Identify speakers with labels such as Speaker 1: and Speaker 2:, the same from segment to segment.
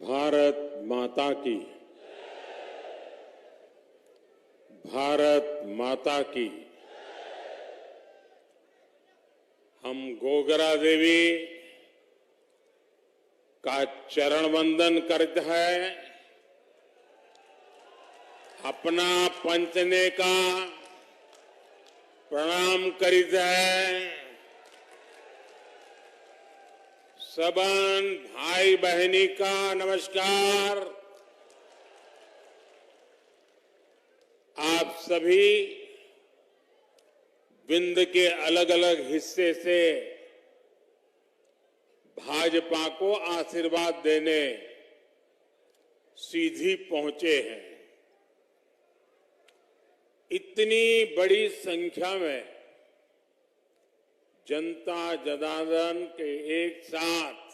Speaker 1: भारत माता की, भारत माता की। हम गोगरा देवी का चरण वंदन करते हैं, अपना पंचने का प्रणाम करते हैं। सबन भाई बहनी का नमस्कार। आप सभी विंध्य के अलग अलग हिस्से से भाजपा को आशीर्वाद देने सीधी पहुंचे हैं। इतनी बड़ी संख्या में जनता जनार्दन के एक साथ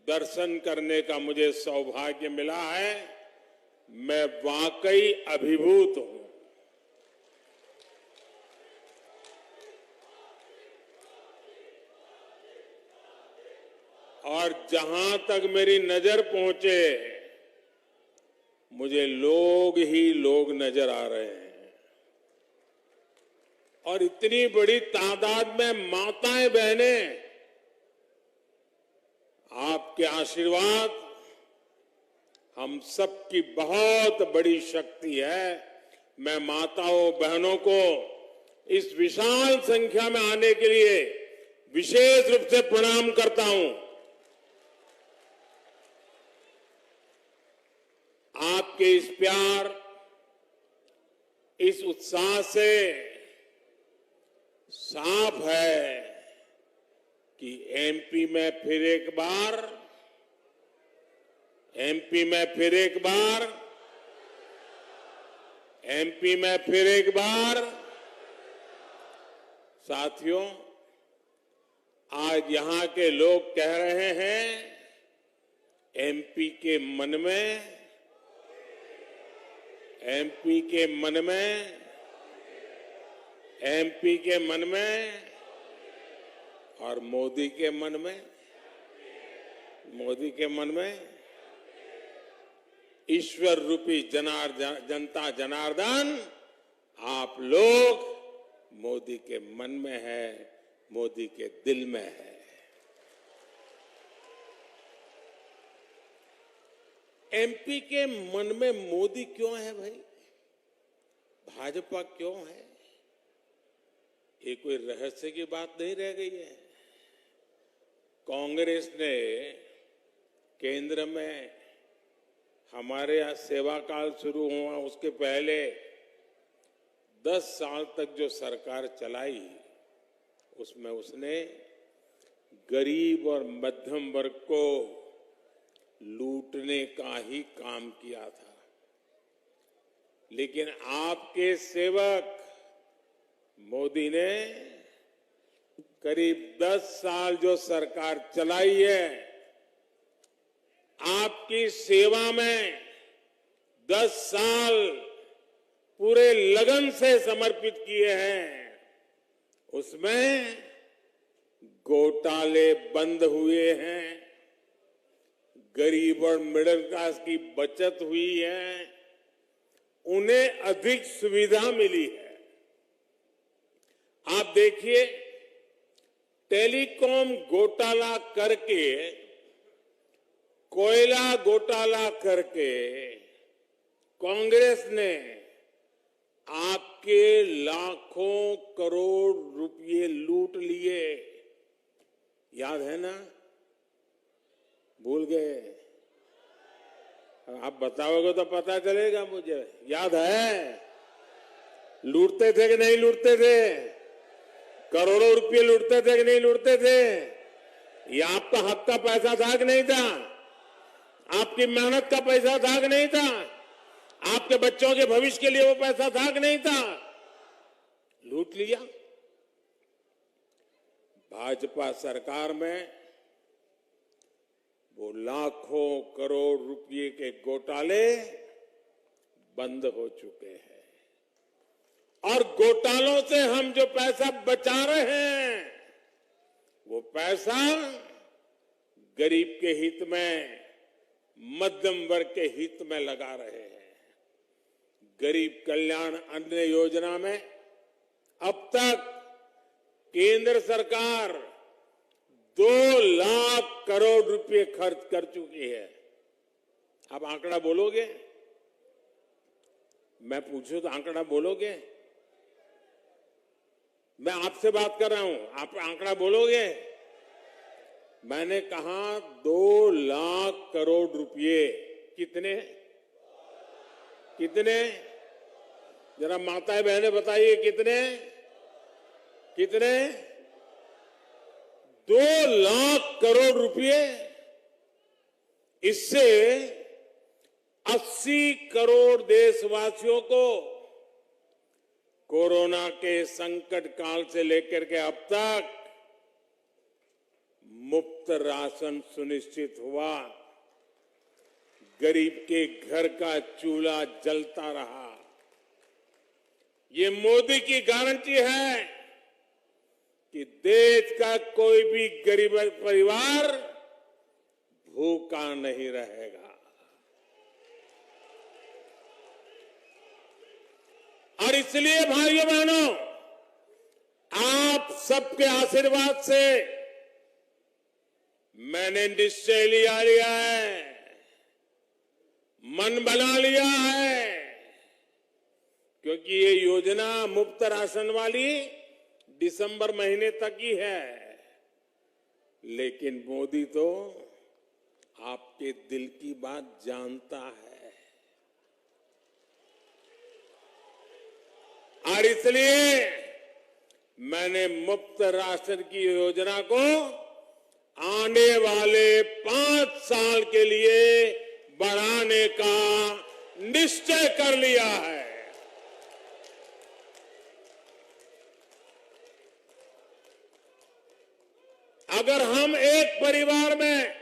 Speaker 1: दर्शन करने का मुझे सौभाग्य मिला है। मैं वाकई अभिभूत हूं। और जहां तक मेरी नजर पहुंचे, मुझे लोग ही लोग नजर आ रहे हैं। और इतनी बड़ी तादाद में माताएं बहनें, आपके आशीर्वाद हम सबकी बहुत बड़ी शक्ति है। मैं माताओं बहनों को इस विशाल संख्या में आने के लिए विशेष रूप से प्रणाम करता हूं। आपके इस प्यार, इस उत्साह से साफ है कि एमपी में फिर एक बार साथियों, आज यहां के लोग कह रहे हैं, एमपी के मन में और मोदी के मन में ईश्वर रूपी जनता जनार्दन आप लोग मोदी के मन में है, मोदी के दिल में है। एमपी के मन में मोदी क्यों है भाई? भाजपा क्यों है? ये कोई रहस्य की बात नहीं रह गई है। कांग्रेस ने केंद्र में हमारे यहां सेवा काल शुरू हुआ उसके पहले 10 साल तक जो सरकार चलाई, उसमें उसने गरीब और मध्यम वर्ग को लूटने का ही काम किया था। लेकिन आपके सेवक मोदी ने करीब 10 साल जो सरकार चलाई है, आपकी सेवा में 10 साल पूरे लगन से समर्पित किए हैं। उसमें घोटाले बंद हुए हैं, गरीब और मिडिल क्लास की बचत हुई है, उन्हें अधिक सुविधा मिली है। आप देखिए, टेलीकॉम घोटाला करके, कोयला घोटाला करके कांग्रेस ने आपके लाखों करोड़ रुपए लूट लिए। याद है ना? भूल गए? आप बताओगे तो पता चलेगा मुझे। याद है? लूटते थे कि नहीं लूटते थे? करोड़ों रुपए लूटते थे कि नहीं लूटते थे? ये आपका हक का पैसा था कि नहीं था? आपकी मेहनत का पैसा था कि नहीं था? आपके बच्चों के भविष्य के लिए वो पैसा था कि नहीं था? लूट लिया। भाजपा सरकार में वो लाखों करोड़ रुपए के घोटाले बंद हो चुके हैं। और घोटालों से हम जो पैसा बचा रहे हैं, वो पैसा गरीब के हित में, मध्यम वर्ग के हित में लगा रहे हैं। गरीब कल्याण अन्न योजना में अब तक केंद्र सरकार 2 लाख करोड़ रुपए खर्च कर चुकी है। आप आंकड़ा बोलोगे? मैं पूछूं तो आंकड़ा बोलोगे? मैं आपसे बात कर रहा हूं, आप आंकड़ा बोलोगे? मैंने कहा 2 लाख करोड़ रुपए। कितने कितने? जरा माताएं बहनें बताइए कितने कितने? 2 लाख करोड़ रुपए। इससे 80 करोड़ देशवासियों को कोरोना के संकट काल से लेकर के अब तक मुफ्त राशन सुनिश्चित हुआ। गरीब के घर का चूल्हा जलता रहा। ये मोदी की गारंटी है कि देश का कोई भी गरीब परिवार भूखा नहीं रहेगा। और इसलिए भाइयों बहनों, आप सबके आशीर्वाद से मैंने निश्चय लिया है, मन बना लिया है, क्योंकि ये योजना मुफ्त राशन वाली दिसंबर महीने तक ही है। लेकिन मोदी तो आपके दिल की बात जानता है, और इसलिए मैंने मुफ्त राशन की योजना को आने वाले 5 साल के लिए बढ़ाने का निश्चय कर लिया है। अगर हम एक परिवार में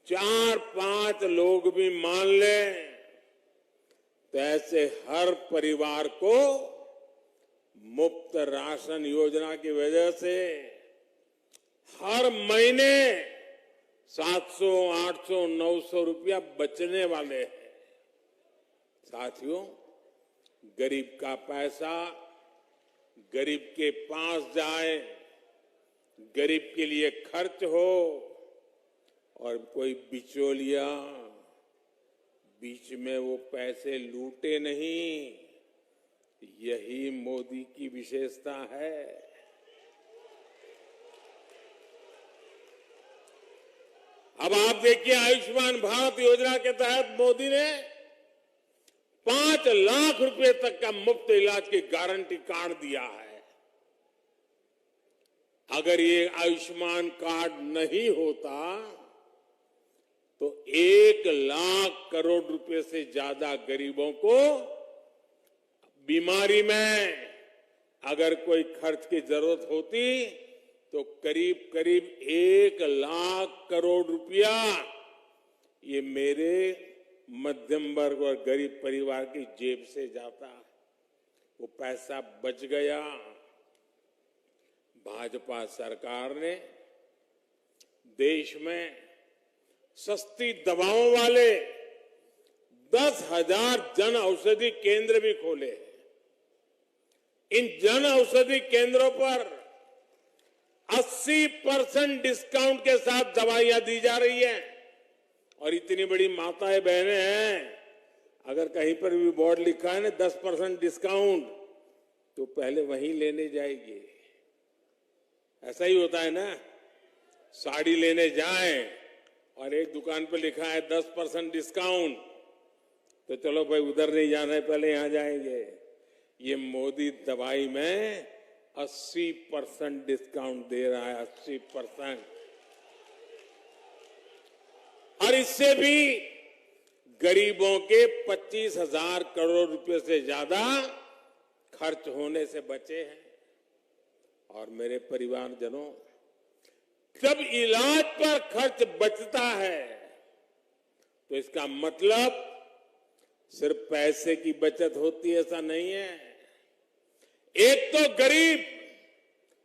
Speaker 1: 4-5 लोग भी मान लें तो ऐसे हर परिवार को मुफ्त राशन योजना की वजह से हर महीने 700, 800, 900 रुपया बचने वाले हैं। साथियों, गरीब का पैसा गरीब के पास जाए, गरीब के लिए खर्च हो, और कोई बिचौलिया बीच में वो पैसे लूटे नहीं, यही मोदी की विशेषता है। अब आप देखिए, आयुष्मान भारत योजना के तहत मोदी ने 5 लाख रुपए तक का मुफ्त इलाज की गारंटी कार्ड दिया है। अगर ये आयुष्मान कार्ड नहीं होता तो 1 लाख करोड़ रुपए से ज्यादा गरीबों को बीमारी में अगर कोई खर्च की जरूरत होती तो करीब करीब 1 लाख करोड़ रुपया ये मेरे मध्यम वर्ग और गरीब परिवार की जेब से जाता। वो पैसा बच गया। भाजपा सरकार ने देश में सस्ती दवाओं वाले 10,000 जन औषधि केंद्र भी खोले। इन जन औषधि केंद्रों पर 80% डिस्काउंट के साथ दवाइयां दी जा रही है। और इतनी बड़ी माताएं बहनें हैं, अगर कहीं पर भी बोर्ड लिखा है ना 10% डिस्काउंट, तो पहले वहीं लेने जाएगी। ऐसा ही होता है ना, साड़ी लेने जाएं और एक दुकान पर लिखा है 10% डिस्काउंट, तो चलो भाई उधर नहीं जाना है, पहले यहां जाएंगे। ये मोदी दवाई में 80% डिस्काउंट दे रहा है, 80%। और इससे भी गरीबों के 25,000 करोड़ रुपए से ज्यादा खर्च होने से बचे हैं। और मेरे परिवारजनों, जब इलाज पर खर्च बचता है तो इसका मतलब सिर्फ पैसे की बचत होती है, ऐसा नहीं है। एक तो गरीब,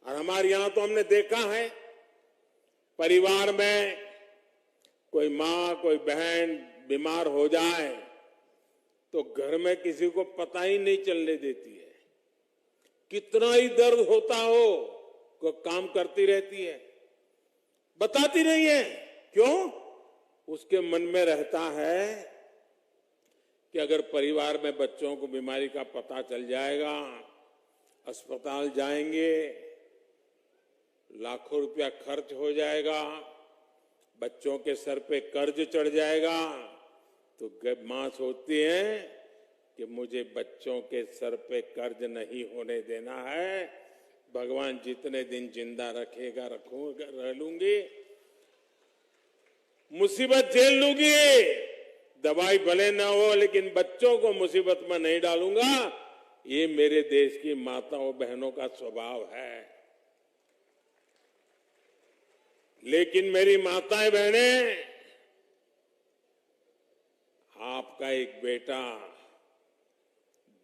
Speaker 1: और हमारे यहां तो हमने देखा है परिवार में कोई माँ कोई बहन बीमार हो जाए तो घर में किसी को पता ही नहीं चलने देती है। कितना ही दर्द होता हो वो काम करती रहती है, बताती नहीं है। क्यों? उसके मन में रहता है कि अगर परिवार में बच्चों को बीमारी का पता चल जाएगा, अस्पताल जाएंगे, लाखों रुपया खर्च हो जाएगा, बच्चों के सर पे कर्ज चढ़ जाएगा, तो मां सोचती है कि मुझे बच्चों के सर पे कर्ज नहीं होने देना है। भगवान जितने दिन जिंदा रखेगा रखूंगा, रह लूंगी, मुसीबत झेल लूंगी, दवाई भले ना हो लेकिन बच्चों को मुसीबत में नहीं डालूंगा। ये मेरे देश की माताओं बहनों का स्वभाव है। लेकिन मेरी माताएं बहनें, आपका एक बेटा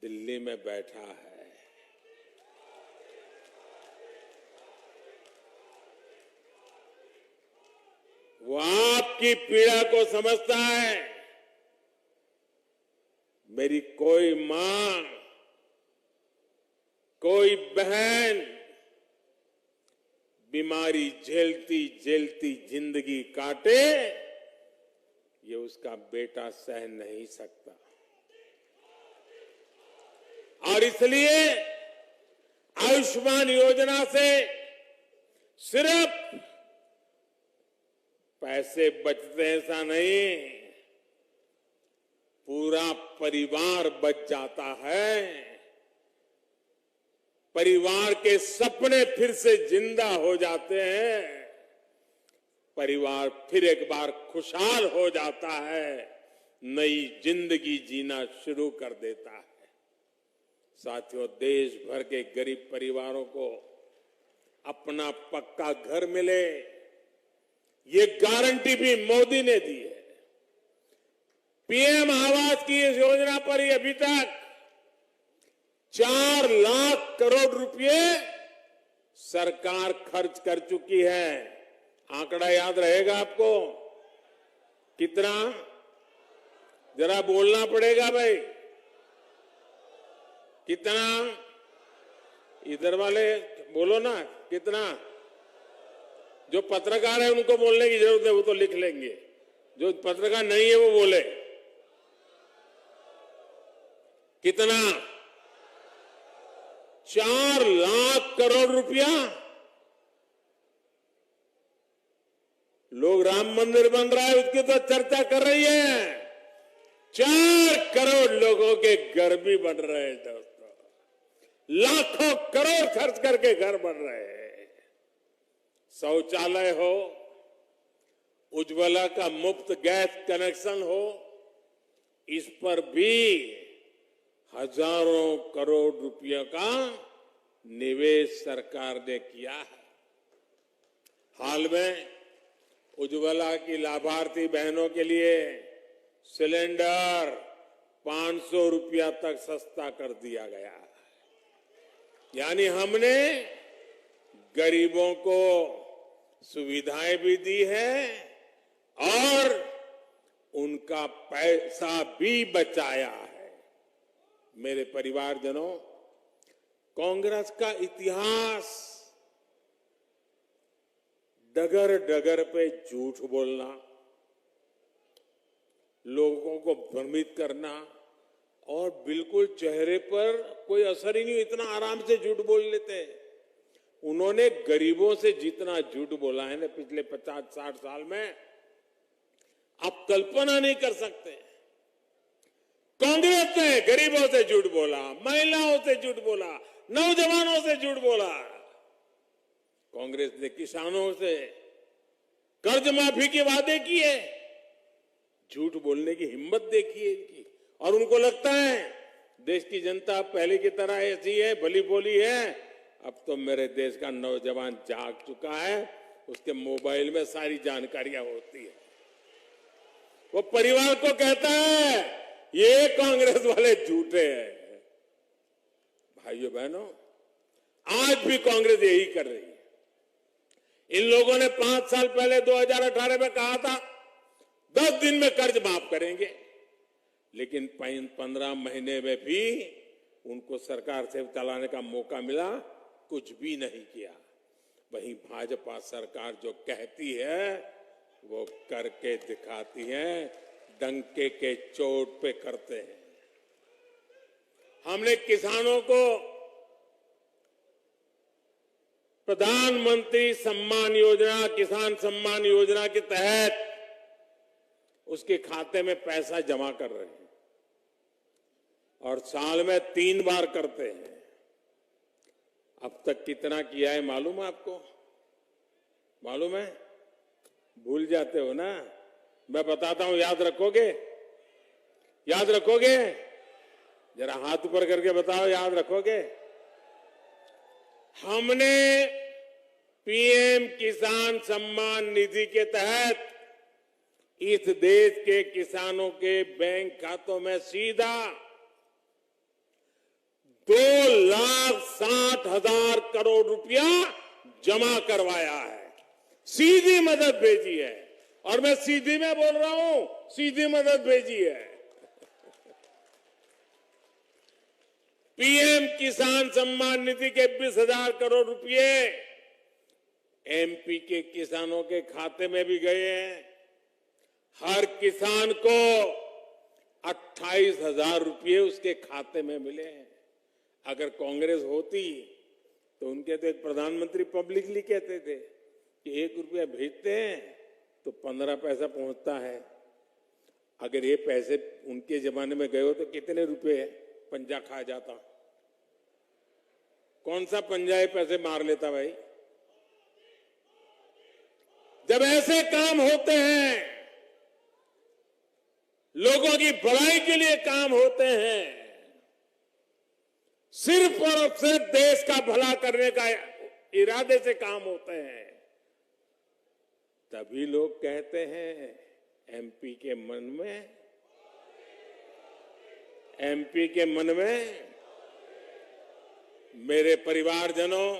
Speaker 1: दिल्ली में बैठा है, वो आपकी पीड़ा को समझता है। मेरी कोई मां कोई बहन बीमारी झेलती झेलती जिंदगी काटे, ये उसका बेटा सह नहीं सकता। और इसलिए आयुष्मान योजना से सिर्फ पैसे बचते ऐसा नहीं, पूरा परिवार बच जाता है। परिवार के सपने फिर से जिंदा हो जाते हैं, परिवार फिर एक बार खुशहाल हो जाता है, नई जिंदगी जीना शुरू कर देता है। साथियों, देश भर के गरीब परिवारों को अपना पक्का घर मिले, ये गारंटी भी मोदी ने दी है। पीएम आवास की इस योजना पर ही अभी तक 4 लाख करोड़ रुपए सरकार खर्च कर चुकी है। आंकड़ा याद रहेगा आपको? कितना? जरा बोलना पड़ेगा भाई, कितना? इधर वाले बोलो ना, कितना? जो पत्रकार है उनको बोलने की जरूरत है, वो तो लिख लेंगे। जो पत्रकार नहीं है वो बोले कितना? 4 लाख करोड़ रुपया। लोग राम मंदिर बन रहा है उसकी तो चर्चा कर रही है, 4 करोड़ लोगों के घर भी बन रहे हैं दोस्तों। लाखों करोड़ खर्च करके घर बन रहे हैं। शौचालय हो, उज्ज्वला का मुफ्त गैस कनेक्शन हो, इस पर भी हजारों करोड़ रुपयों का निवेश सरकार ने किया है। हाल में उज्ज्वला की लाभार्थी बहनों के लिए सिलेंडर 500 रुपया तक सस्ता कर दिया गया है। यानी हमने गरीबों को सुविधाएं भी दी है और उनका पैसा भी बचाया है। मेरे परिवारजनों, कांग्रेस का इतिहास डगर डगर पे झूठ बोलना, लोगों को भ्रमित करना और बिल्कुल चेहरे पर कोई असर ही नहीं, इतना आराम से झूठ बोल लेते हैं। उन्होंने गरीबों से जितना झूठ बोला है ना पिछले 50-60 साल में, आप कल्पना नहीं कर सकते। कांग्रेस ने गरीबों से झूठ बोला, महिलाओं से झूठ बोला, नौजवानों से झूठ बोला। कांग्रेस ने किसानों से कर्ज माफी के वादे किए। झूठ बोलने की हिम्मत देखिए इनकी। और उनको लगता है देश की जनता पहले की तरह ऐसी है, भली बोली है। अब तो मेरे देश का नौजवान जाग चुका है, उसके मोबाइल में सारी जानकारियां होती है। वो परिवार को कहता है ये कांग्रेस वाले झूठे हैं। भाइयों बहनों, आज भी कांग्रेस यही कर रही है। इन लोगों ने 5 साल पहले 2018 में कहा था 10 दिन में कर्ज माफ करेंगे। लेकिन 15 महीने में भी उनको सरकार से चलाने का मौका मिला, कुछ भी नहीं किया। वहीं भाजपा सरकार जो कहती है वो करके दिखाती है, डंके के चोट पे करते हैं। हमने किसानों को प्रधानमंत्री सम्मान योजना, किसान सम्मान योजना के तहत उसके खाते में पैसा जमा कर रहे हैं और साल में 3 बार करते हैं। अब तक कितना किया है मालूम है आपको? मालूम है? भूल जाते हो ना? मैं बताता हूं, याद रखोगे? याद रखोगे? जरा हाथ ऊपर करके बताओ, याद रखोगे? हमने पीएम किसान सम्मान निधि के तहत इस देश के किसानों के बैंक खातों में सीधा 2,60,000 करोड़ रुपया जमा करवाया है। सीधी मदद भेजी है, और मैं सीधी में बोल रहा हूं, सीधी मदद भेजी है। पीएम किसान सम्मान निधि के 20,000 करोड़ रुपए एमपी के किसानों के खाते में भी गए हैं। हर किसान को 28,000 रुपये उसके खाते में मिले हैं। अगर कांग्रेस होती तो उनके तो एक प्रधानमंत्री पब्लिकली कहते थे कि 1 रुपया भेजते हैं तो 15 पैसा पहुंचता है। अगर ये पैसे उनके जमाने में गए हो तो कितने रुपए पंजा खा जाता? कौन सा पंजा ये पैसे मार लेता भाई? जब ऐसे काम होते हैं, लोगों की भलाई के लिए काम होते हैं, सिर्फ और सिर्फ देश का भला करने का इरादे से काम होते हैं, तभी लोग कहते हैं एमपी के मन में मेरे परिवारजनों,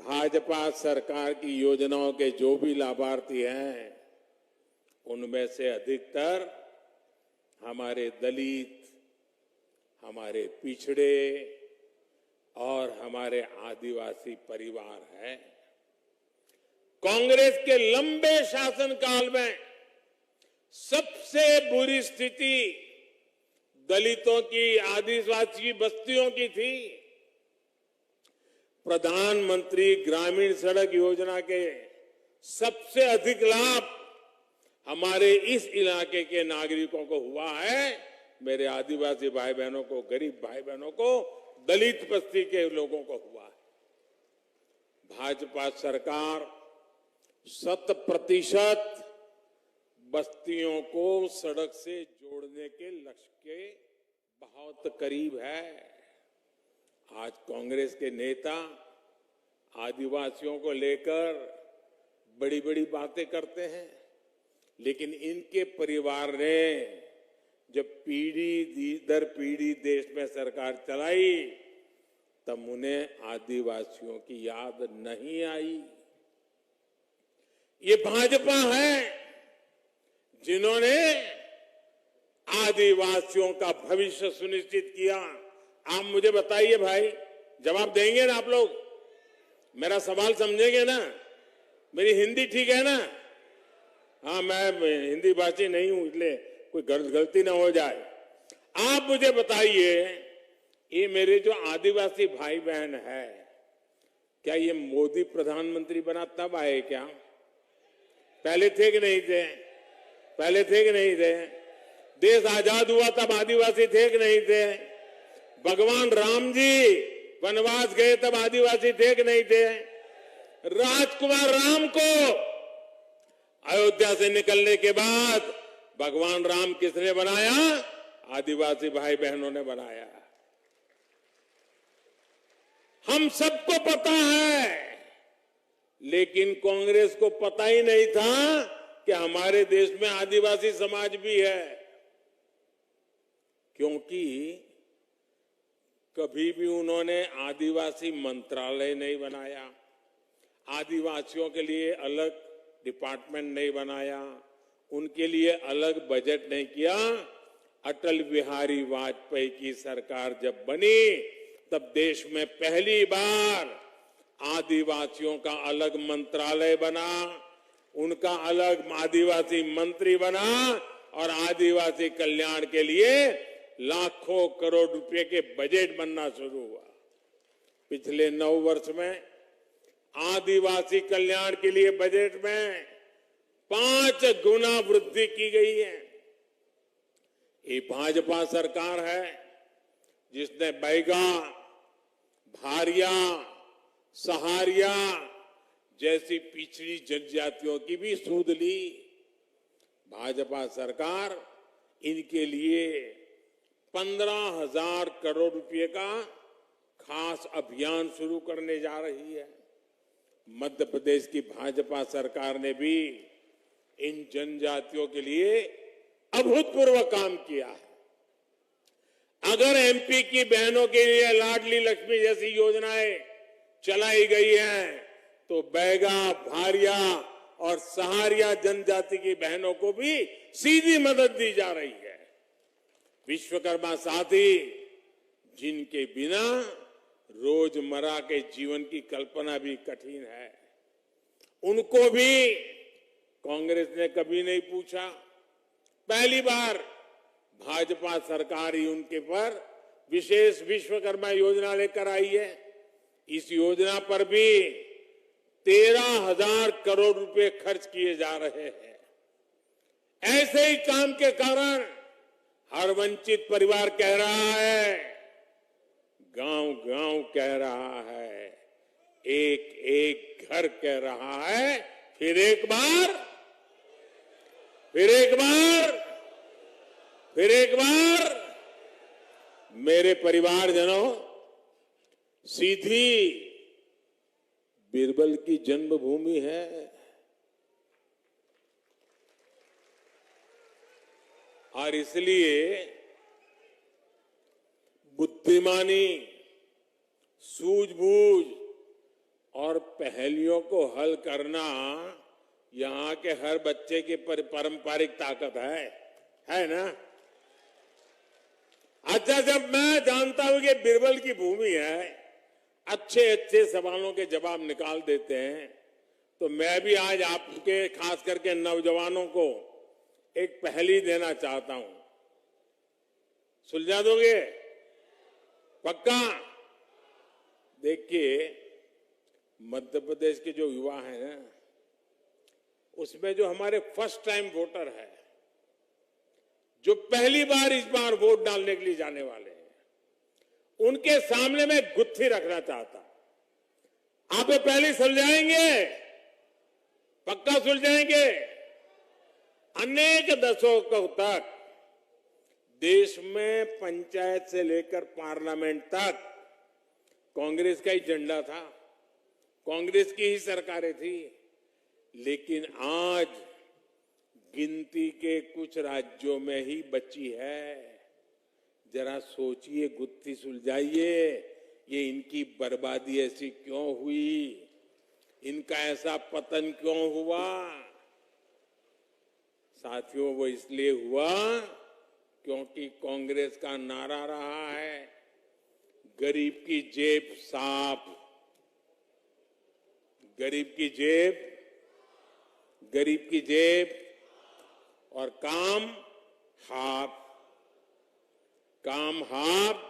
Speaker 1: भाजपा सरकार की योजनाओं के जो भी लाभार्थी हैं, उनमें से अधिकतर हमारे दलित, हमारे पिछड़े और हमारे आदिवासी परिवार हैं। कांग्रेस के लंबे शासनकाल में सबसे बुरी स्थिति दलितों की, आदिवासी बस्तियों की थी। प्रधानमंत्री ग्रामीण सड़क योजना के सबसे अधिक लाभ हमारे इस इलाके के नागरिकों को हुआ है। मेरे आदिवासी भाई बहनों को, गरीब भाई बहनों को, दलित बस्ती के लोगों को हुआ है। भाजपा सरकार 100% बस्तियों को सड़क से जोड़ने के लक्ष्य के बहुत करीब है। आज कांग्रेस के नेता आदिवासियों को लेकर बड़ी बड़ी बातें करते हैं, लेकिन इनके परिवार ने जब पीढ़ी दर पीढ़ी देश में सरकार चलाई, तब उन्हें आदिवासियों की याद नहीं आई। ये भाजपा है जिन्होंने आदिवासियों का भविष्य सुनिश्चित किया। आप मुझे बताइए भाई, जवाब देंगे ना आप लोग? मेरा सवाल समझेंगे ना? मेरी हिंदी ठीक है ना? हाँ, मैं हिंदी भाषी नहीं हूं, इसलिए कोई गलती ना हो जाए। आप मुझे बताइए, ये मेरे जो आदिवासी भाई बहन है, क्या ये मोदी प्रधानमंत्री बना तब आए क्या? पहले थे कि नहीं थे? पहले थे कि नहीं थे? देश आजाद हुआ तब आदिवासी थे कि नहीं थे? भगवान राम जी वनवास गए तब आदिवासी थे कि नहीं थे? राजकुमार राम को अयोध्या से निकलने के बाद भगवान राम किसने बनाया? आदिवासी भाई बहनों ने बनाया। हम सबको पता है, लेकिन कांग्रेस को पता ही नहीं था कि हमारे देश में आदिवासी समाज भी है। क्योंकि कभी भी उन्होंने आदिवासी मंत्रालय नहीं बनाया, आदिवासियों के लिए अलग डिपार्टमेंट नहीं बनाया, उनके लिए अलग बजट नहीं किया। अटल बिहारी वाजपेयी की सरकार जब बनी तब देश में पहली बार आदिवासियों का अलग मंत्रालय बना, उनका अलग आदिवासी मंत्री बना और आदिवासी कल्याण के लिए लाखों करोड़ रुपए के बजट बनना शुरू हुआ। पिछले 9 वर्ष में आदिवासी कल्याण के लिए बजट में 5 गुना वृद्धि की गई है। ये भाजपा सरकार है जिसने बैगा, भारिया, सहारिया जैसी पिछड़ी जनजातियों की भी सूध ली। भाजपा सरकार इनके लिए 15,000 करोड़ रुपए का खास अभियान शुरू करने जा रही है। मध्य प्रदेश की भाजपा सरकार ने भी इन जनजातियों के लिए अभूतपूर्व काम किया है। अगर एमपी की बहनों के लिए लाडली लक्ष्मी जैसी योजनाएं चलाई गई हैं, तो बैगा, भारिया और सहारिया जनजाति की बहनों को भी सीधी मदद दी जा रही है। विश्वकर्मा साथी, जिनके बिना रोजमर्रा के जीवन की कल्पना भी कठिन है, उनको भी कांग्रेस ने कभी नहीं पूछा। पहली बार भाजपा सरकार ही उनके पर विशेष विश्वकर्मा योजना लेकर आई है। इस योजना पर भी 13,000 करोड़ रुपए खर्च किए जा रहे हैं। ऐसे ही काम के कारण हर वंचित परिवार कह रहा है, गांव-गांव कह रहा है, एक एक घर कह रहा है, फिर एक बार, मेरे परिवारजनों, सीधी बीरबल की जन्मभूमि है। और इसलिए बुद्धिमानी, सूझबूझ और पहेलियों को हल करना यहां के हर बच्चे की पारंपरिक ताकत है ना। अच्छा, जब मैं जानता हूं कि बीरबल की भूमि है, अच्छे अच्छे सवालों के जवाब निकाल देते हैं, तो मैं भी आज आपके खास करके नौजवानों को एक पहेली देना चाहता हूं। सुलझा दोगे? पक्का? देखिए, मध्य प्रदेश के जो युवा हैं ना, उसमें जो हमारे फर्स्ट टाइम वोटर है, जो पहली बार इस बार वोट डालने के लिए जाने वाले हैं, उनके सामने मैं गुत्थी रखना चाहता। आप ये पहले सुलझाएंगे? पक्का सुलझाएंगे? अनेक दशकों तक देश में पंचायत से लेकर पार्लियामेंट तक कांग्रेस का ही झंडा था, कांग्रेस की ही सरकारें थी। लेकिन आज गिनती के कुछ राज्यों में ही बची है। जरा सोचिए, गुत्थी सुलझाइए, ये इनकी बर्बादी ऐसी क्यों हुई, इनका ऐसा पतन क्यों हुआ? साथियों, वो इसलिए हुआ क्योंकि कांग्रेस का नारा रहा है, गरीब की जेब साफ, गरीब की जेब, गरीब की जेब और काम हाफ, काम हाफ,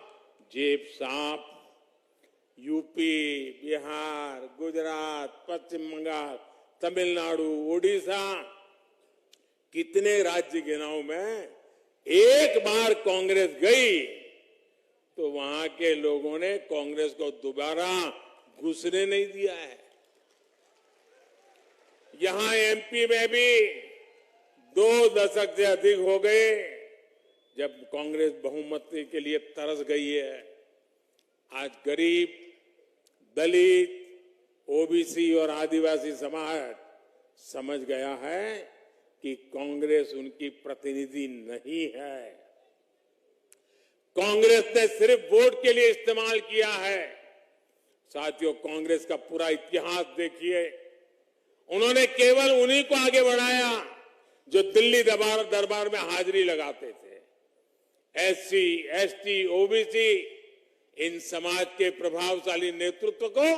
Speaker 1: जेब साफ। यूपी, बिहार, गुजरात, पश्चिम बंगाल, तमिलनाडु, उड़ीसा, कितने राज्य गिनाऊं मैं, एक बार कांग्रेस गई तो वहां के लोगों ने कांग्रेस को दोबारा घुसने नहीं दिया है। यहां एमपी में भी 2 दशक से अधिक हो गए जब कांग्रेस बहुमत के लिए तरस गई है। आज गरीब, दलित, ओबीसी और आदिवासी समाज समझ गया है कि कांग्रेस उनकी प्रतिनिधि नहीं है। कांग्रेस ने सिर्फ वोट के लिए इस्तेमाल किया है। साथियों, कांग्रेस का पूरा इतिहास देखिए, उन्होंने केवल उन्हीं को आगे बढ़ाया जो दिल्ली दरबार में हाजिरी लगाते थे। एससी, एसटी, ओबीसी, इन समाज के प्रभावशाली नेतृत्व को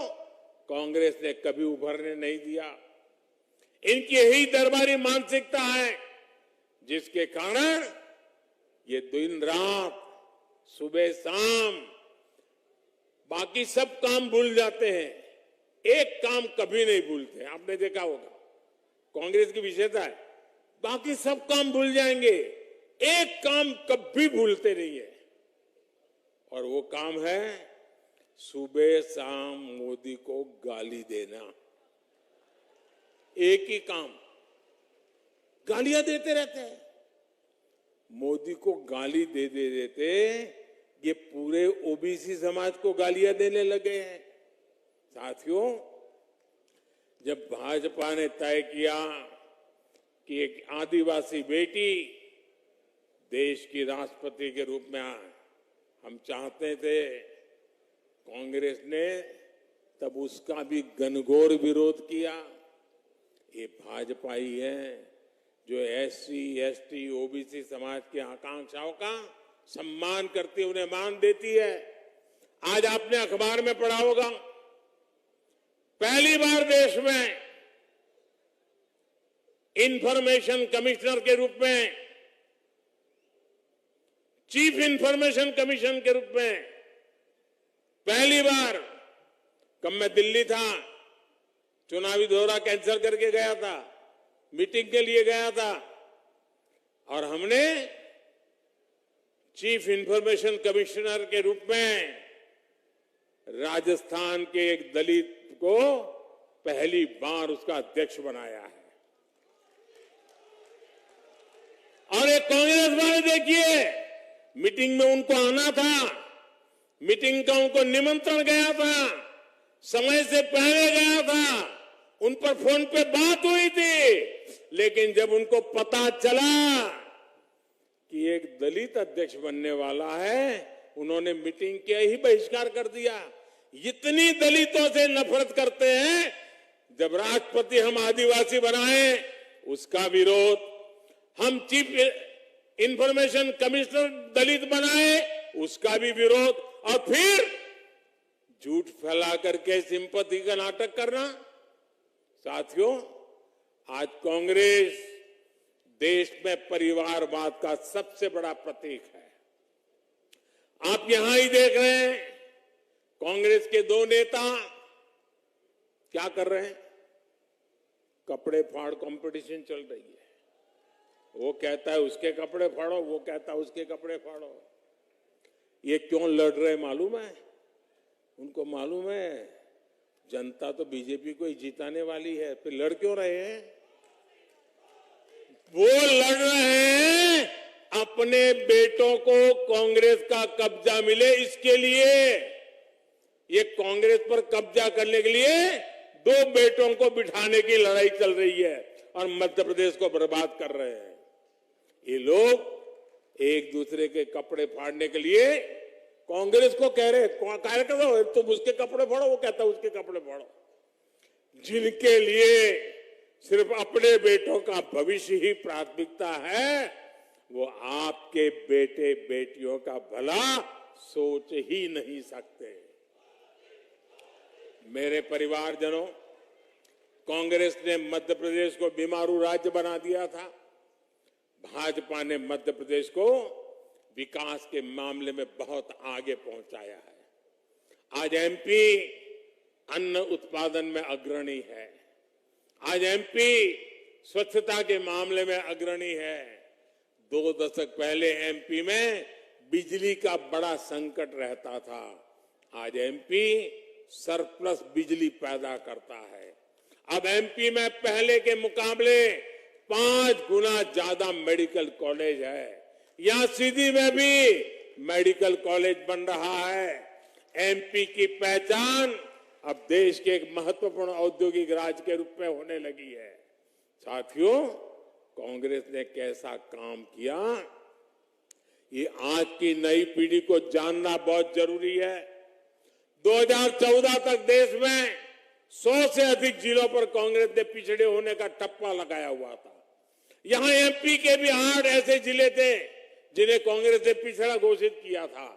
Speaker 1: कांग्रेस ने कभी उभरने नहीं दिया। इनकी यही दरबारी मानसिकता है जिसके कारण ये दिन रात, सुबह शाम बाकी सब काम भूल जाते हैं, एक काम कभी नहीं भूलते। आपने देखा होगा, कांग्रेस की विशेषता है, बाकी सब काम भूल जाएंगे, एक काम कभी भूलते नहीं है, और वो काम है सुबह शाम मोदी को गाली देना। एक ही काम, गालियां देते रहते हैं। मोदी को गाली दे देते ये पूरे ओबीसी समाज को गालियां देने लगे हैं। साथियों, जब भाजपा ने तय किया कि एक आदिवासी बेटी देश की राष्ट्रपति के रूप में हम चाहते थे, कांग्रेस ने तब उसका भी घनघोर विरोध किया। ये भाजपा ही है जो एससी, एसटी, ओबीसी समाज की आकांक्षाओं का सम्मान करती, उन्हें मान देती है। आज आपने अखबार में पढ़ा होगा, पहली बार देश में इंफॉर्मेशन कमिश्नर के रूप में, चीफ इंफॉर्मेशन कमीशन के रूप में पहली बार, कब मैं दिल्ली था, चुनावी दौरा कैंसिल करके गया था, मीटिंग के लिए गया था, और हमने चीफ इंफॉर्मेशन कमिश्नर के रूप में राजस्थान के एक दलित को पहली बार उसका अध्यक्ष बनाया है। और एक कांग्रेस वाले देखिए, मीटिंग में उनको आना था, मीटिंग का उनको निमंत्रण गया था, समय से पहले गया था, उन पर फोन पे बात हुई थी, लेकिन जब उनको पता चला कि एक दलित अध्यक्ष बनने वाला है, उन्होंने मीटिंग के ही बहिष्कार कर दिया। इतनी दलितों से नफरत करते हैं, जब राष्ट्रपति हम आदिवासी बनाए उसका विरोध, हम चीफ इंफॉर्मेशन कमिश्नर दलित बनाए उसका भी विरोध, और फिर झूठ फैला करके सिंपैथी का नाटक करना। साथियों, आज कांग्रेस देश में परिवारवाद का सबसे बड़ा प्रतीक है। आप यहां ही देख रहे हैं, कांग्रेस के दो नेता क्या कर रहे हैं, कपड़े फाड़ कंपटीशन चल रही है। वो कहता है उसके कपड़े फाड़ो, वो कहता है उसके कपड़े फाड़ो। ये क्यों लड़ रहे मालूम है? उनको मालूम है जनता तो बीजेपी को ही जिताने वाली है, फिर लड़ क्यों रहे हैं? वो लड़ रहे हैं अपने बेटों को कांग्रेस का कब्जा मिले, इसके लिए। ये कांग्रेस पर कब्जा करने के लिए दो बेटों को बिठाने की लड़ाई चल रही है और मध्य प्रदेश को बर्बाद कर रहे हैं। ये लोग एक दूसरे के कपड़े फाड़ने के लिए कांग्रेस को कह रहे, कार्यकर्ता तुम उसके कपड़े फाड़ो, वो कहता है उसके कपड़े फाड़ो। जिनके लिए सिर्फ अपने बेटों का भविष्य ही प्राथमिकता है, वो आपके बेटे बेटियों का भला सोच ही नहीं सकते। मेरे परिवारजनों, कांग्रेस ने मध्य प्रदेश को बीमारू राज्य बना दिया था। भाजपा ने मध्य प्रदेश को विकास के मामले में बहुत आगे पहुंचाया है। आज एमपी अन्न उत्पादन में अग्रणी है। आज एमपी स्वच्छता के मामले में अग्रणी है। 2 दशक पहले एमपी में बिजली का बड़ा संकट रहता था। आज एमपी सरप्लस बिजली पैदा करता है। अब एमपी में पहले के मुकाबले 5 गुना ज्यादा मेडिकल कॉलेज है। यहां सीधी में भी मेडिकल कॉलेज बन रहा है। एमपी की पहचान अब देश के एक महत्वपूर्ण औद्योगिक राज्य के रूप में होने लगी है। साथियों, कांग्रेस ने कैसा काम किया, ये आज की नई पीढ़ी को जानना बहुत जरूरी है। 2014 तक देश में 100 से अधिक जिलों पर कांग्रेस ने पिछड़े होने का ठप्पा लगाया हुआ था, यहां एमपी के भी 8 ऐसे जिले थे जिन्हें कांग्रेस ने पिछड़ा घोषित किया था।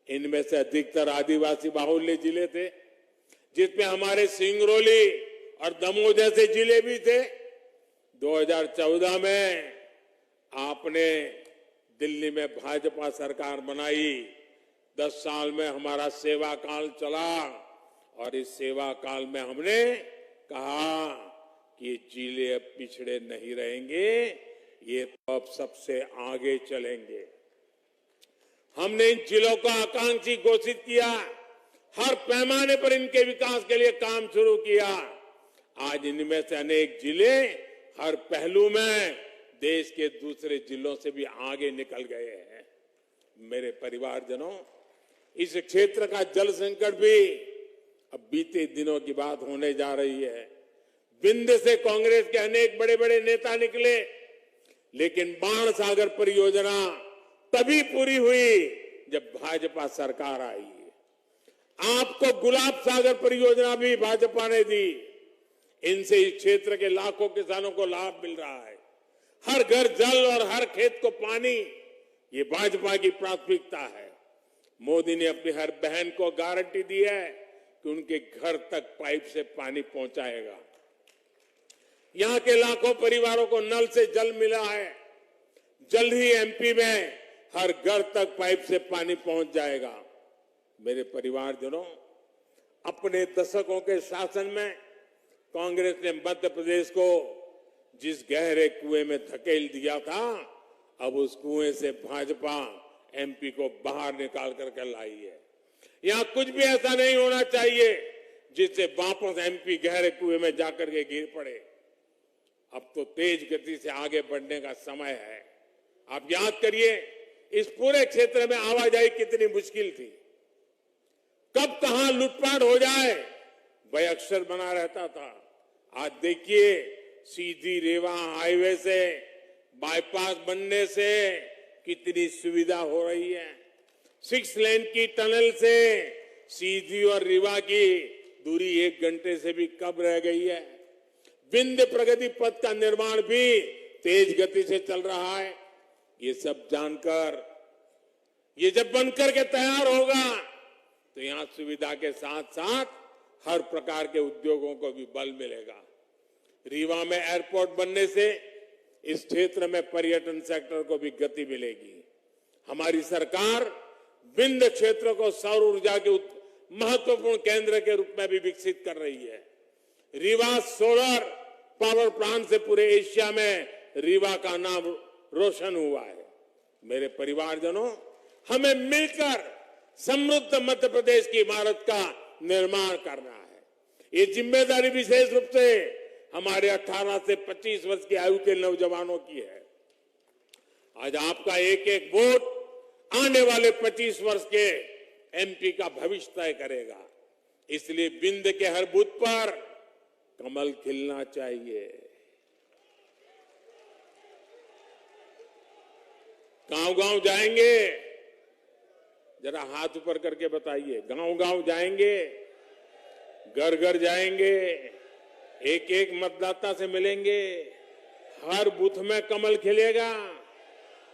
Speaker 1: इनमें से अधिकतर आदिवासी बाहुल्य जिले थे, जिसमें हमारे सिंगरौली और दमोह जैसे जिले भी थे। 2014 में आपने दिल्ली में भाजपा सरकार बनाई। 10 साल में हमारा सेवा काल चला और इस सेवा काल में हमने कहा कि ये जिले अब पिछड़े नहीं रहेंगे, ये तो अब सबसे आगे चलेंगे। हमने इन जिलों को आकांक्षी घोषित किया, हर पैमाने पर इनके विकास के लिए काम शुरू किया। आज इनमें से अनेक जिले हर पहलू में देश के दूसरे जिलों से भी आगे निकल गए हैं। मेरे परिवारजनों, इस क्षेत्र का जल संकट भी अब बीते दिनों की बात होने जा रही है। विंध्य से कांग्रेस के अनेक बड़े बड़े नेता निकले, लेकिन बाण सागर परियोजना तभी पूरी हुई जब भाजपा सरकार आई। आपको गुलाब सागर परियोजना भी भाजपा ने दी। इनसे इस क्षेत्र के लाखों किसानों को लाभ मिल रहा है। हर घर जल और हर खेत को पानी, ये भाजपा की प्राथमिकता है। मोदी ने अपनी हर बहन को गारंटी दी है कि उनके घर तक पाइप से पानी पहुंचाएगा। यहां के लाखों परिवारों को नल से जल मिला है। जल्द ही एमपी में हर घर तक पाइप से पानी पहुंच जाएगा। मेरे परिवारजनों, अपने दशकों के शासन में कांग्रेस ने मध्य प्रदेश को जिस गहरे कुएं में धकेल दिया था, अब उस कुएं से भाजपा एमपी को बाहर निकाल करके लाई है। यहां कुछ भी ऐसा नहीं होना चाहिए जिससे वापस एमपी गहरे कुएं में जाकर के गिर पड़े। अब तो तेज गति से आगे बढ़ने का समय है। आप याद करिए, इस पूरे क्षेत्र में आवाजाही कितनी मुश्किल थी। कब कहां लूटपाट हो जाए वह अक्षर बना रहता था। आज देखिए, सीधी रेवा हाईवे से बाईपास बनने से कितनी सुविधा हो रही है। 6 लेन की टनल से सीधी और रीवा की दूरी 1 घंटे से भी कम रह गई है। विंध्य प्रगति पथ का निर्माण भी तेज गति से चल रहा है। ये सब जानकर, ये जब बनकर के तैयार होगा तो यहां सुविधा के साथ साथ हर प्रकार के उद्योगों को भी बल मिलेगा। रीवा में एयरपोर्ट बनने से इस क्षेत्र में पर्यटन सेक्टर को भी गति मिलेगी। हमारी सरकार विंध्य क्षेत्र को सौर ऊर्जा के महत्वपूर्ण केंद्र के रूप में भी विकसित कर रही है। रीवा सोलर पावर प्लांट से पूरे एशिया में रीवा का नाम रोशन हुआ है। मेरे परिवारजनों, हमें मिलकर समृद्ध मध्य प्रदेश की इमारत का निर्माण करना है। ये जिम्मेदारी विशेष रूप से हमारे 18 से 25 वर्ष की आयु के नौजवानों की है। आज आपका एक एक वोट आने वाले 25 वर्ष के एमपी का भविष्य तय करेगा। इसलिए विंध्य के हर बूथ पर कमल खिलना चाहिए। गांव-गांव जाएंगे, जरा हाथ ऊपर करके बताइए। गांव-गांव जाएंगे, घर-घर जाएंगे, एक एक मतदाता से मिलेंगे। हर बूथ में कमल खिलेगा,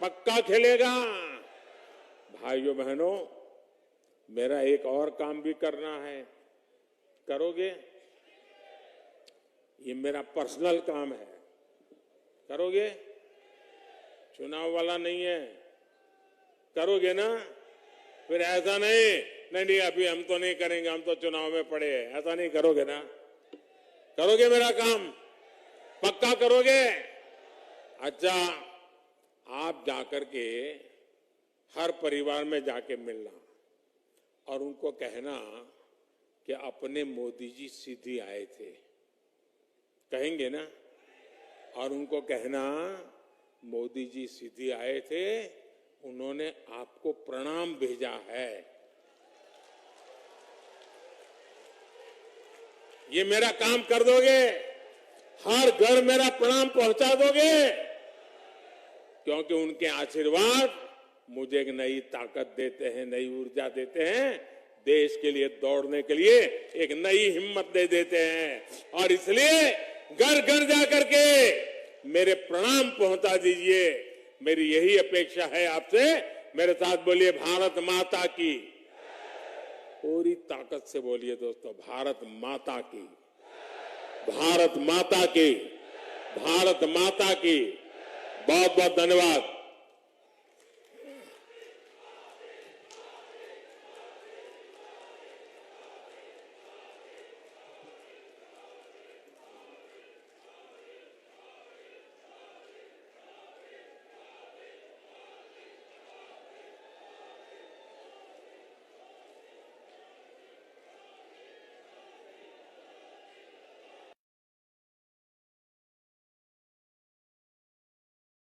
Speaker 1: पक्का खिलेगा। भाइयों बहनों, मेरा एक और काम भी करना है। करोगे? ये मेरा पर्सनल काम है। करोगे? चुनाव वाला नहीं है। करोगे ना? फिर ऐसा नहीं अभी हम तो नहीं करेंगे, हम तो चुनाव में पड़े हैं, ऐसा नहीं करोगे ना? करोगे मेरा काम? पक्का करोगे? अच्छा, आप जाकर के हर परिवार में जाके मिलना और उनको कहना कि अपने मोदी जी सीधी आए थे। कहेंगे ना? और उनको कहना, मोदी जी सीधी आए थे, उन्होंने आपको प्रणाम भेजा है। ये मेरा काम कर दोगे? हर घर मेरा प्रणाम पहुंचा दोगे? क्योंकि उनके आशीर्वाद मुझे एक नई ताकत देते हैं, नई ऊर्जा देते हैं, देश के लिए दौड़ने के लिए एक नई हिम्मत दे देते हैं। और इसलिए घर घर जाकर के मेरे प्रणाम पहुंचा दीजिए। मेरी यही अपेक्षा है आपसे। मेरे साथ बोलिए भारत माता की। पूरी ताकत से बोलिए दोस्तों, भारत माता की, भारत माता की, भारत माता की। बहुत बहुत धन्यवाद।